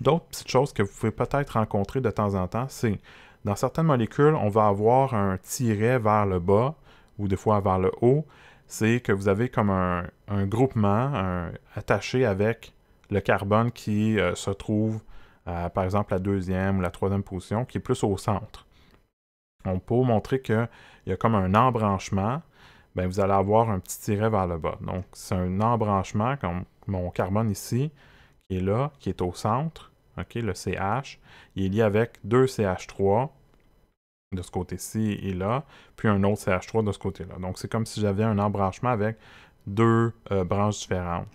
D'autres petites choses que vous pouvez peut-être rencontrer de temps en temps, c'est dans certaines molécules, on va avoir un tiret vers le bas ou des fois vers le haut. C'est que vous avez comme un groupement attaché avec le carbone qui se trouve par exemple la deuxième ou la troisième position, qui est plus au centre. On peut montrer qu'il y a comme un embranchement. Bien, vous allez avoir un petit tiret vers le bas. Donc, c'est un embranchement, comme mon carbone ici, qui est là, qui est au centre, okay, le CH. Il est lié avec deux CH3 de ce côté-ci et là, puis un autre CH3 de ce côté-là. Donc, c'est comme si j'avais un embranchement avec deux branches différentes.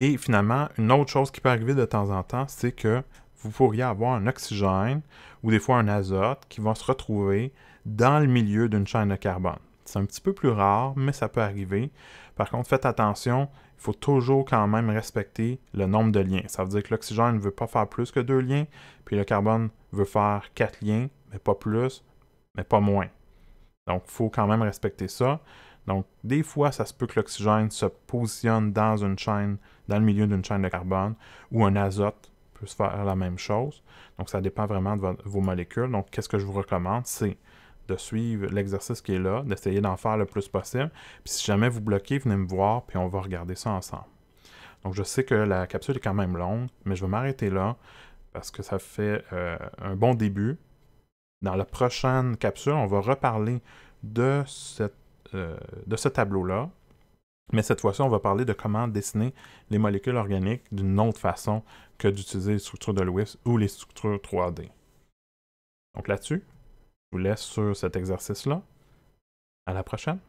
Et finalement, une autre chose qui peut arriver de temps en temps, c'est que vous pourriez avoir un oxygène ou des fois un azote qui vont se retrouver dans le milieu d'une chaîne de carbone. C'est un petit peu plus rare, mais ça peut arriver. Par contre, faites attention, il faut toujours quand même respecter le nombre de liens. Ça veut dire que l'oxygène ne veut pas faire plus que 2 liens, puis le carbone veut faire 4 liens, mais pas plus, mais pas moins. Donc, il faut quand même respecter ça. Donc, des fois, ça se peut que l'oxygène se positionne dans une chaîne, dans le milieu d'une chaîne de carbone, ou un azote peut se faire la même chose. Donc, ça dépend vraiment de vos molécules. Donc, qu'est-ce que je vous recommande? C'est de suivre l'exercice qui est là, d'essayer d'en faire le plus possible. Puis si jamais vous bloquez, venez me voir, puis on va regarder ça ensemble. Donc, je sais que la capsule est quand même longue, mais je vais m'arrêter là parce que ça fait un bon début. Dans la prochaine capsule, on va reparler de ce tableau-là. Mais cette fois-ci, on va parler de comment dessiner les molécules organiques d'une autre façon que d'utiliser les structures de Lewis ou les structures 3D. Donc là-dessus, je vous laisse sur cet exercice-là. À la prochaine!